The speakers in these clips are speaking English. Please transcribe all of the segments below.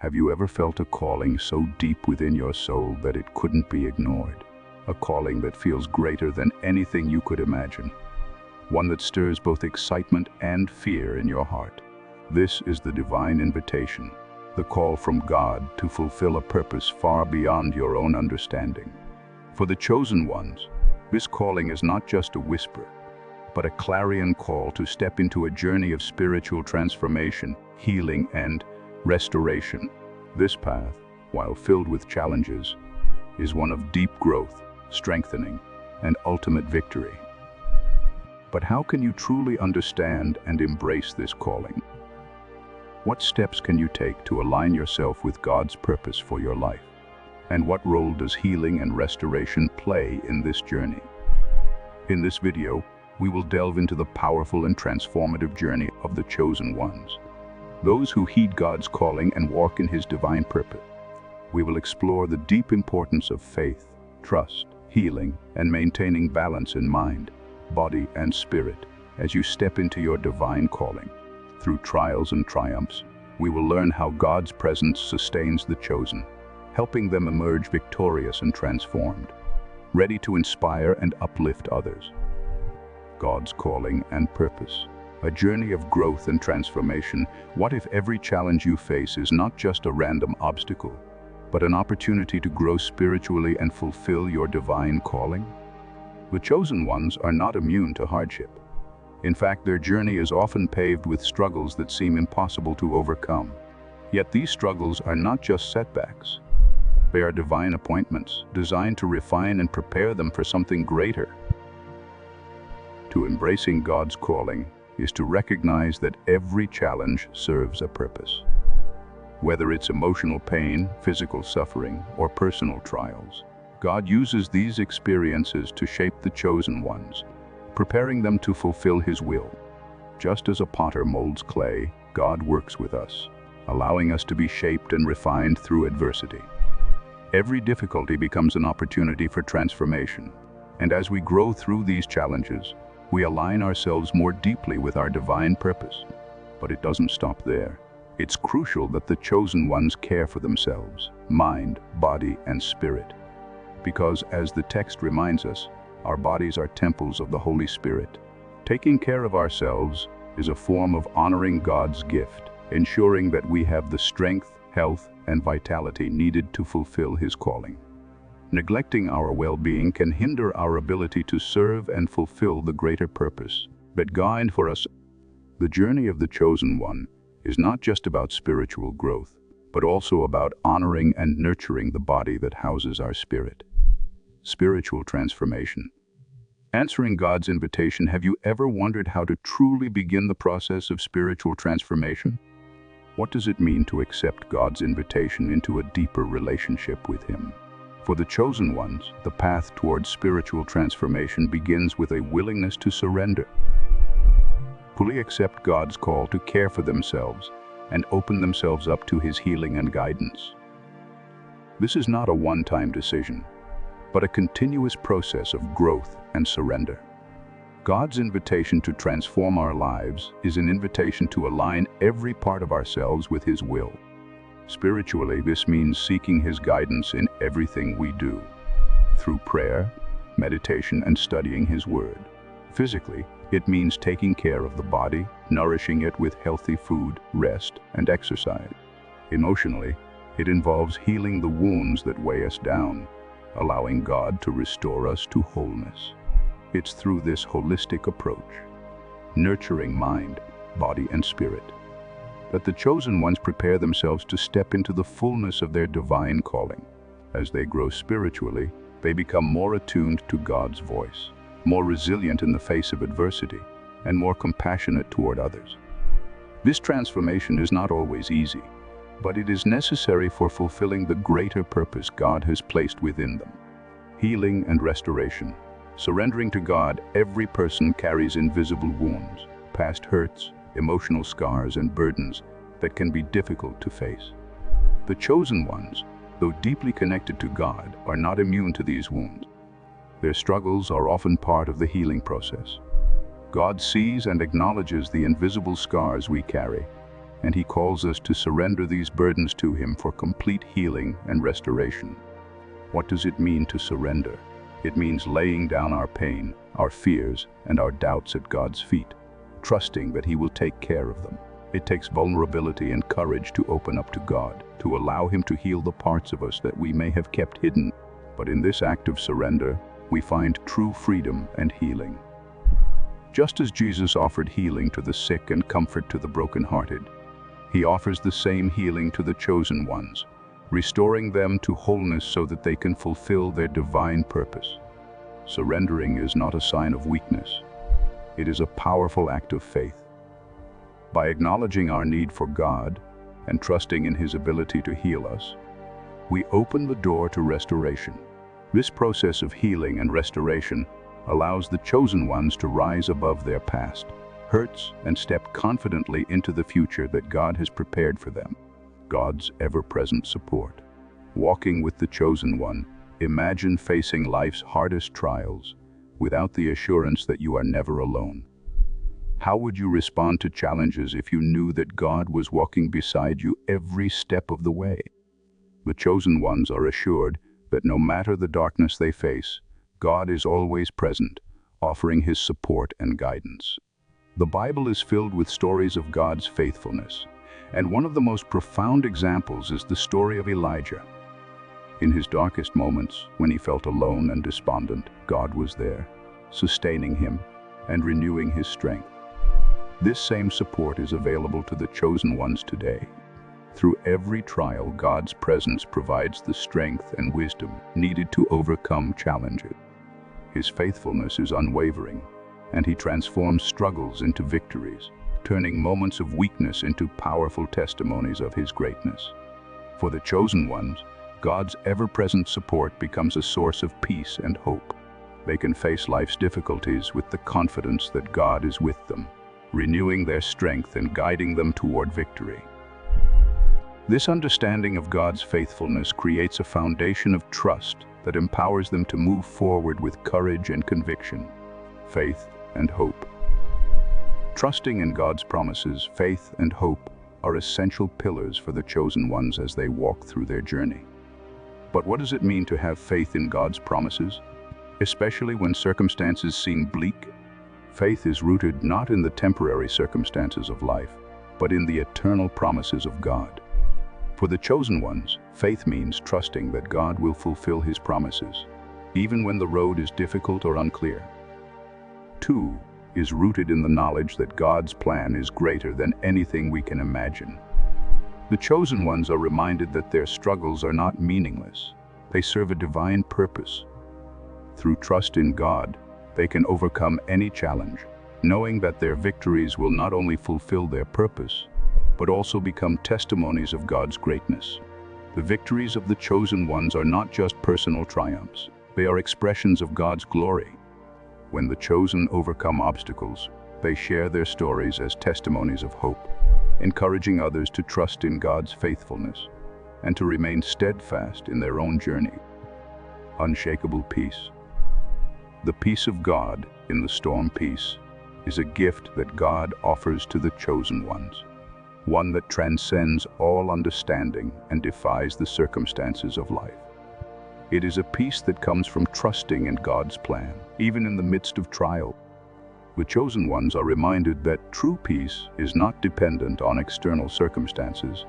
Have you ever felt a calling so deep within your soul that it couldn't be ignored? A calling that feels greater than anything you could imagine. One that stirs both excitement and fear in your heart. This is the divine invitation, the call from God to fulfill a purpose far beyond your own understanding. For the chosen ones, this calling is not just a whisper, but a clarion call to step into a journey of spiritual transformation, healing, and restoration. This path, while filled with challenges, is one of deep growth, strengthening, and ultimate victory. But how can you truly understand and embrace this calling? What steps can you take to align yourself with God's purpose for your life? And what role does healing and restoration play in this journey? In this video, we will delve into the powerful and transformative journey of the chosen ones, those who heed God's calling and walk in His divine purpose. We will explore the deep importance of faith, trust, healing, and maintaining balance in mind, body, and spirit as you step into your divine calling. Through trials and triumphs, we will learn how God's presence sustains the chosen, helping them emerge victorious and transformed, ready to inspire and uplift others. God's calling and purpose. A journey of growth and transformation. What if every challenge you face is not just a random obstacle, but an opportunity to grow spiritually and fulfill your divine calling? The chosen ones are not immune to hardship. In fact, their journey is often paved with struggles that seem impossible to overcome. Yet these struggles are not just setbacks. They are divine appointments, designed to refine and prepare them for something greater. To embracing God's calling is to recognize that every challenge serves a purpose. Whether it's emotional pain, physical suffering, or personal trials, God uses these experiences to shape the chosen ones, preparing them to fulfill His will. Just as a potter molds clay, God works with us, allowing us to be shaped and refined through adversity. Every difficulty becomes an opportunity for transformation, and as we grow through these challenges, we align ourselves more deeply with our divine purpose. But it doesn't stop there. It's crucial that the chosen ones care for themselves, mind, body, and spirit. Because, as the text reminds us, our bodies are temples of the Holy Spirit. Taking care of ourselves is a form of honoring God's gift, ensuring that we have the strength, health, and vitality needed to fulfill His calling. Neglecting our well-being can hinder our ability to serve and fulfill the greater purpose that God for us. The journey of the chosen one is not just about spiritual growth, but also about honoring and nurturing the body that houses our spirit. Spiritual transformation. Answering God's invitation, have you ever wondered how to truly begin the process of spiritual transformation? What does it mean to accept God's invitation into a deeper relationship with Him? For the chosen ones, the path towards spiritual transformation begins with a willingness to surrender. Fully accept God's call to care for themselves and open themselves up to His healing and guidance. This is not a one-time decision, but a continuous process of growth and surrender. God's invitation to transform our lives is an invitation to align every part of ourselves with His will. Spiritually, this means seeking His guidance in everything we do, through prayer, meditation, and studying His Word. Physically, it means taking care of the body, nourishing it with healthy food, rest, and exercise. Emotionally, it involves healing the wounds that weigh us down, allowing God to restore us to wholeness. It's through this holistic approach, nurturing mind, body, and spirit, that the chosen ones prepare themselves to step into the fullness of their divine calling. As they grow spiritually, they become more attuned to God's voice, more resilient in the face of adversity, and more compassionate toward others. This transformation is not always easy, but it is necessary for fulfilling the greater purpose God has placed within them. Healing and restoration. Surrendering to God, every person carries invisible wounds, past hurts, emotional scars, and burdens that can be difficult to face. The chosen ones, though deeply connected to God, are not immune to these wounds. Their struggles are often part of the healing process. God sees and acknowledges the invisible scars we carry, and He calls us to surrender these burdens to Him for complete healing and restoration. What does it mean to surrender? It means laying down our pain, our fears, and our doubts at God's feet, trusting that He will take care of them. It takes vulnerability and courage to open up to God, to allow Him to heal the parts of us that we may have kept hidden. But in this act of surrender, we find true freedom and healing. Just as Jesus offered healing to the sick and comfort to the brokenhearted, He offers the same healing to the chosen ones, restoring them to wholeness so that they can fulfill their divine purpose. Surrendering is not a sign of weakness. It is a powerful act of faith. By acknowledging our need for God and trusting in His ability to heal us, we open the door to restoration. This process of healing and restoration allows the chosen ones to rise above their past, hurts, and step confidently into the future that God has prepared for them. God's ever-present support. Walking with the chosen one, imagine facing life's hardest trials without the assurance that you are never alone. How would you respond to challenges if you knew that God was walking beside you every step of the way? The chosen ones are assured that no matter the darkness they face, God is always present, offering His support and guidance. The Bible is filled with stories of God's faithfulness, and one of the most profound examples is the story of Elijah. In his darkest moments, when he felt alone and despondent, God was there, sustaining him and renewing his strength. This same support is available to the chosen ones today. Through every trial, God's presence provides the strength and wisdom needed to overcome challenges. His faithfulness is unwavering, and He transforms struggles into victories, turning moments of weakness into powerful testimonies of His greatness. For the chosen ones, God's ever-present support becomes a source of peace and hope. They can face life's difficulties with the confidence that God is with them, renewing their strength and guiding them toward victory. This understanding of God's faithfulness creates a foundation of trust that empowers them to move forward with courage and conviction, faith and hope. Trusting in God's promises, faith and hope are essential pillars for the chosen ones as they walk through their journey. But what does it mean to have faith in God's promises, especially when circumstances seem bleak? Faith is rooted not in the temporary circumstances of life, but in the eternal promises of God. For the chosen ones, faith means trusting that God will fulfill His promises, even when the road is difficult or unclear. 2 is rooted in the knowledge that God's plan is greater than anything we can imagine. The chosen ones are reminded that their struggles are not meaningless. They serve a divine purpose. Through trust in God, they can overcome any challenge, knowing that their victories will not only fulfill their purpose, but also become testimonies of God's greatness. The victories of the chosen ones are not just personal triumphs. They are expressions of God's glory. When the chosen overcome obstacles, they share their stories as testimonies of hope, encouraging others to trust in God's faithfulness and to remain steadfast in their own journey. Unshakable peace. The peace of God in the storm peace is a gift that God offers to the chosen ones, one that transcends all understanding and defies the circumstances of life. It is a peace that comes from trusting in God's plan, even in the midst of trial. The chosen ones are reminded that true peace is not dependent on external circumstances,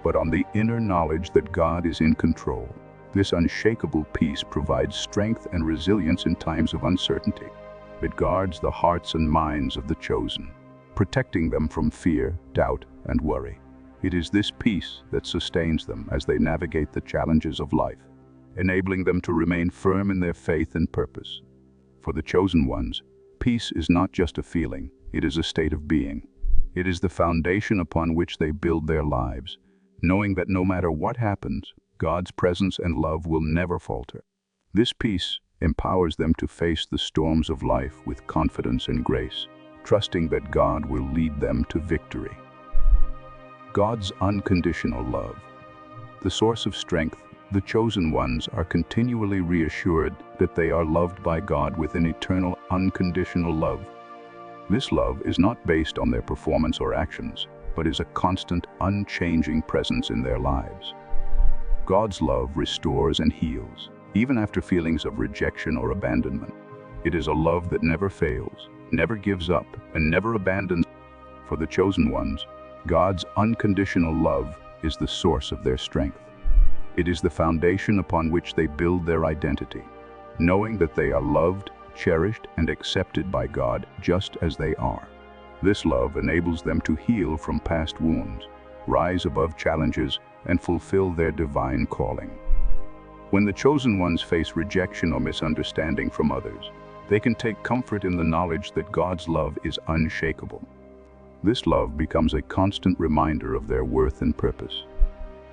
but on the inner knowledge that God is in control. This unshakable peace provides strength and resilience in times of uncertainty. It guards the hearts and minds of the chosen, protecting them from fear, doubt, and worry. It is this peace that sustains them as they navigate the challenges of life, enabling them to remain firm in their faith and purpose. For the chosen ones, peace is not just a feeling, it is a state of being. It is the foundation upon which they build their lives, knowing that no matter what happens, God's presence and love will never falter. This peace empowers them to face the storms of life with confidence and grace, trusting that God will lead them to victory. God's unconditional love. The source of strength, the chosen ones are continually reassured that they are loved by God with an eternal, unconditional love. This love is not based on their performance or actions, but is a constant, unchanging presence in their lives. God's love restores and heals, even after feelings of rejection or abandonment. It is a love that never fails, never gives up, and never abandons. For the chosen ones, God's unconditional love is the source of their strength. It is the foundation upon which they build their identity, knowing that they are loved, cherished, and accepted by God just as they are. This love enables them to heal from past wounds, rise above challenges, and fulfill their divine calling. When the chosen ones face rejection or misunderstanding from others, they can take comfort in the knowledge that God's love is unshakable. This love becomes a constant reminder of their worth and purpose,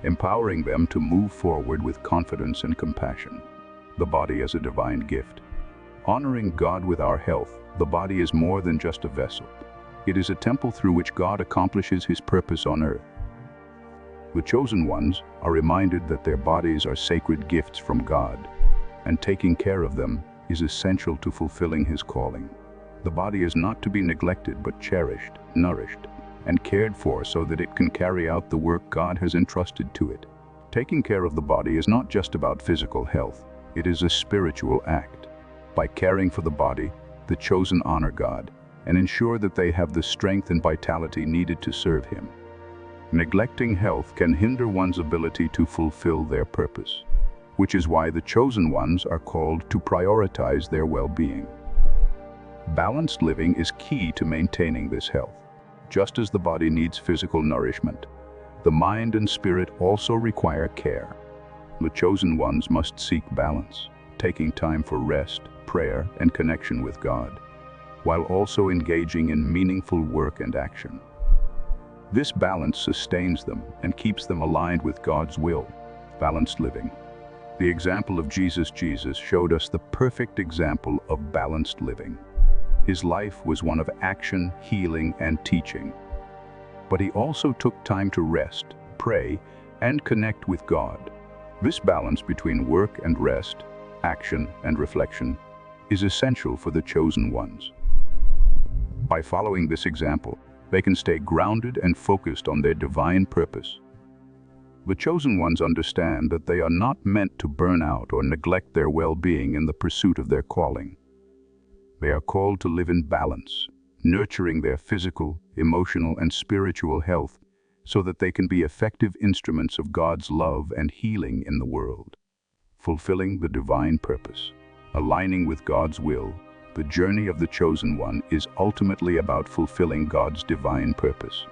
empowering them to move forward with confidence and compassion. The body as a divine gift. Honoring God with our health, the body is more than just a vessel. It is a temple through which God accomplishes His purpose on earth. The chosen ones are reminded that their bodies are sacred gifts from God, and taking care of them is essential to fulfilling His calling. The body is not to be neglected but cherished, nourished, and cared for so that it can carry out the work God has entrusted to it. Taking care of the body is not just about physical health, it is a spiritual act. By caring for the body, the chosen honor God and ensure that they have the strength and vitality needed to serve Him. Neglecting health can hinder one's ability to fulfill their purpose, which is why the chosen ones are called to prioritize their well-being. Balanced living is key to maintaining this health. Just as the body needs physical nourishment, the mind and spirit also require care. The chosen ones must seek balance, taking time for rest, prayer, and connection with God, while also engaging in meaningful work and action. This balance sustains them and keeps them aligned with God's will. Balanced living. The example of Jesus showed us the perfect example of balanced living. His life was one of action, healing, and teaching. But He also took time to rest, pray, and connect with God. This balance between work and rest, action and reflection, is essential for the chosen ones. By following this example, they can stay grounded and focused on their divine purpose. The chosen ones understand that they are not meant to burn out or neglect their well-being in the pursuit of their calling. They are called to live in balance, nurturing their physical, emotional, and spiritual health so that they can be effective instruments of God's love and healing in the world. Fulfilling the divine purpose, aligning with God's will, the journey of the chosen one is ultimately about fulfilling God's divine purpose.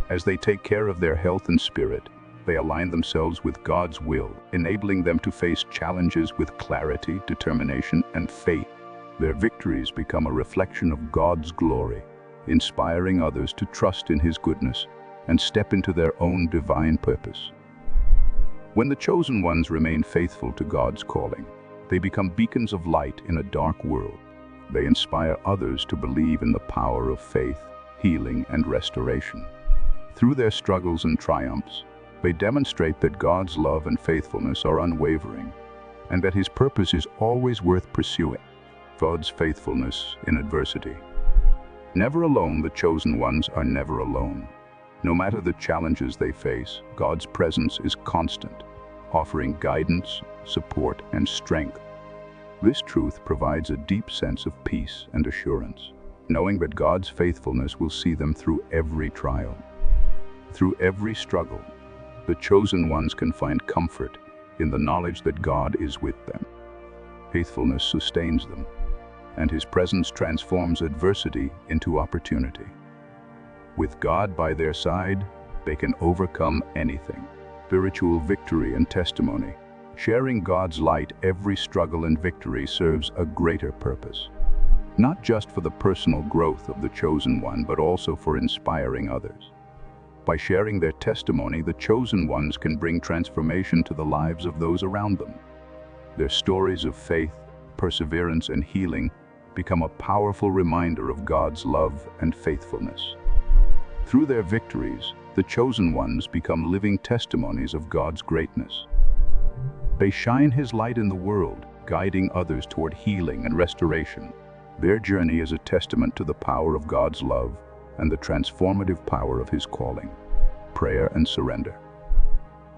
As they take care of their health and spirit, they align themselves with God's will, enabling them to face challenges with clarity, determination, and faith. Their victories become a reflection of God's glory, inspiring others to trust in His goodness and step into their own divine purpose. When the chosen ones remain faithful to God's calling, they become beacons of light in a dark world. They inspire others to believe in the power of faith, healing, and restoration. Through their struggles and triumphs, they demonstrate that God's love and faithfulness are unwavering, and that His purpose is always worth pursuing. God's faithfulness in adversity. Never alone, the chosen ones are never alone. No matter the challenges they face, God's presence is constant, offering guidance, support, and strength. This truth provides a deep sense of peace and assurance, knowing that God's faithfulness will see them through every trial. Through every struggle, the chosen ones can find comfort in the knowledge that God is with them. Faithfulness sustains them, and His presence transforms adversity into opportunity. With God by their side, they can overcome anything. Spiritual victory and testimony. Sharing God's light, every struggle and victory serves a greater purpose. Not just for the personal growth of the chosen one, but also for inspiring others. By sharing their testimony, the chosen ones can bring transformation to the lives of those around them. Their stories of faith, perseverance, and healing become a powerful reminder of God's love and faithfulness. Through their victories, the chosen ones become living testimonies of God's greatness. They shine His light in the world, guiding others toward healing and restoration. Their journey is a testament to the power of God's love and the transformative power of His calling. Prayer and surrender.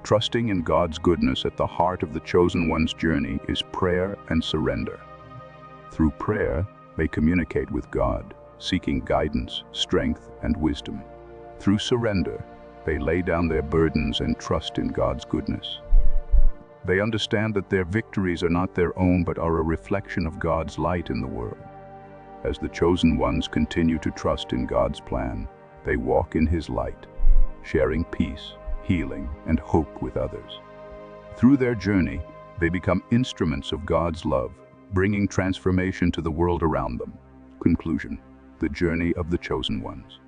Trusting in God's goodness at the heart of the chosen one's journey is prayer and surrender. Through prayer, they communicate with God, seeking guidance, strength, and wisdom. Through surrender, they lay down their burdens and trust in God's goodness. They understand that their victories are not their own but are a reflection of God's light in the world. As the chosen ones continue to trust in God's plan, they walk in His light, sharing peace, healing, and hope with others. Through their journey, they become instruments of God's love, bringing transformation to the world around them. Conclusion: the journey of the chosen ones.